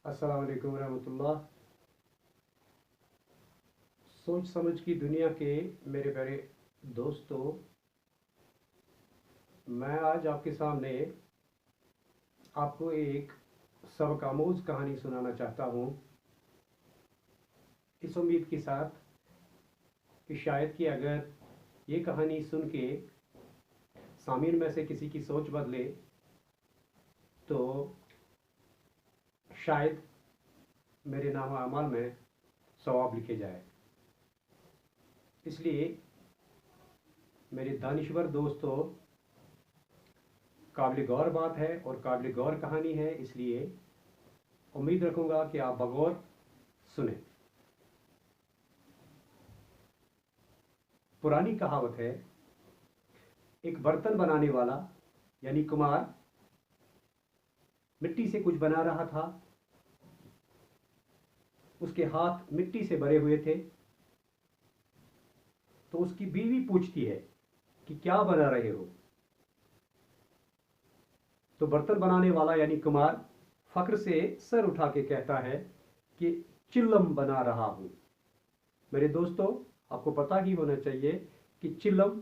अस्सलाम वालेकुम रहमतुल्लाह। सोच समझ की दुनिया के मेरे प्यारे दोस्तों, मैं आज आपके सामने आपको एक सबक आमोज कहानी सुनाना चाहता हूँ, इस उम्मीद के साथ कि शायद कि अगर ये कहानी सुन के सामीन में से किसी की सोच बदले तो शायद मेरे नाम अमाल में सवाब लिखे जाए। इसलिए मेरे दानिश्वर दोस्तों, काबिल गौर बात है और काबिल गौर कहानी है, इसलिए उम्मीद रखूंगा कि आप बगौर सुने। पुरानी कहावत है, एक बर्तन बनाने वाला यानी कुम्हार मिट्टी से कुछ बना रहा था। उसके हाथ मिट्टी से भरे हुए थे। तो उसकी बीवी पूछती है कि क्या बना रहे हो। तो बर्तन बनाने वाला यानी कुम्हार फख्र से सर उठा के कहता है कि चिल्लम बना रहा हूं। मेरे दोस्तों, आपको पता ही होना चाहिए कि चिल्लम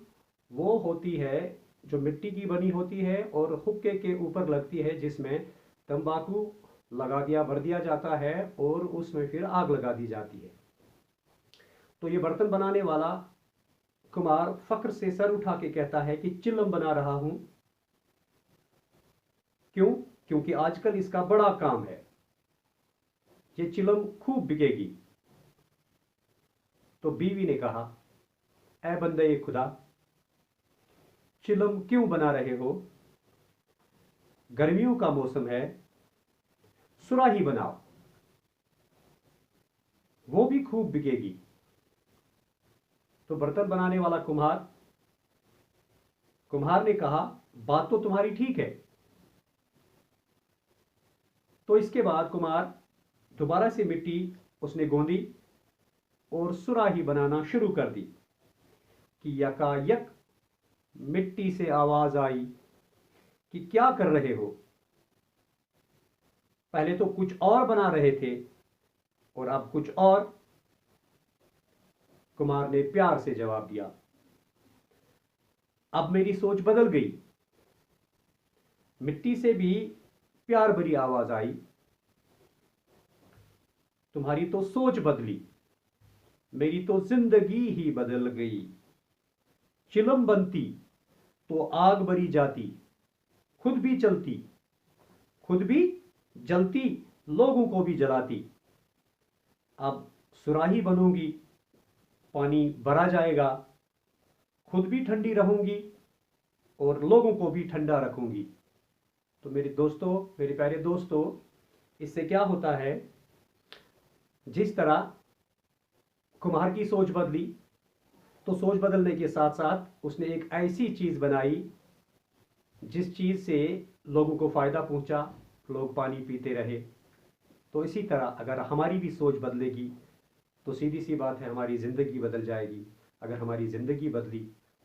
वो होती है जो मिट्टी की बनी होती है और हुक्के के ऊपर लगती है, जिसमें तंबाकू भर दिया जाता है और उसमें फिर आग लगा दी जाती है। तो ये बर्तन बनाने वाला कुम्हार फख्र से सर उठा के कहता है कि चिल्लम बना रहा हूं। क्यों? क्योंकि आजकल इसका बड़ा काम है, ये चिल्लम खूब बिकेगी। तो बीवी ने कहा, ऐ बंदे खुदा, चिल्लम क्यों बना रहे हो? गर्मियों का मौसम है, सुराही बनाओ, वो भी खूब बिकेगी। तो बर्तन बनाने वाला कुम्हार ने कहा, बात तो तुम्हारी ठीक है। तो इसके बाद कुम्हार दोबारा से मिट्टी उसने गोंदी और सुराही बनाना शुरू कर दी कि यकायक मिट्टी से आवाज आई कि क्या कर रहे हो? पहले तो कुछ और बना रहे थे और अब कुछ और। कुम्हार ने प्यार से जवाब दिया, अब मेरी सोच बदल गई। मिट्टी से भी प्यार भरी आवाज आई, तुम्हारी तो सोच बदली, मेरी तो जिंदगी ही बदल गई। चिलम बनती तो आग भरी जाती, खुद भी चलती, खुद भी जलती, लोगों को भी जलाती। अब सुराही बनूंगी, पानी भरा जाएगा, खुद भी ठंडी रहूंगी और लोगों को भी ठंडा रखूंगी। तो मेरे दोस्तों, मेरे प्यारे दोस्तों, इससे क्या होता है, जिस तरह कुम्हार की सोच बदली, तो सोच बदलने के साथ साथ उसने एक ऐसी चीज बनाई जिस चीज से लोगों को फायदा पहुंचा, लोग पानी पीते रहे। तो इसी तरह अगर हमारी भी सोच बदलेगी तो सीधी सी बात है, हमारी ज़िंदगी बदल जाएगी। अगर हमारी ज़िंदगी बदली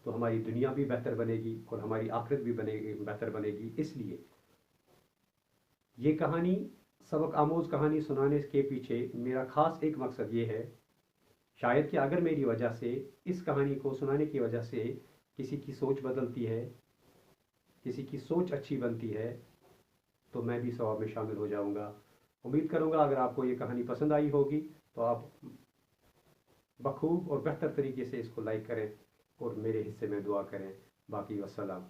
तो हमारी दुनिया भी बेहतर बनेगी और हमारी आखिरत भी बेहतर बनेगी। इसलिए ये कहानी, सबक आमोज कहानी सुनाने के पीछे मेरा खास एक मकसद ये है, शायद कि अगर मेरी वजह से, इस कहानी को सुनाने की वजह से किसी की सोच बदलती है, किसी की सोच अच्छी बनती है, तो मैं भी सवाब में शामिल हो जाऊंगा। उम्मीद करूंगा अगर आपको ये कहानी पसंद आई होगी तो आप बखूब और बेहतर तरीके से इसको लाइक करें और मेरे हिस्से में दुआ करें। बाकी वस्सलाम।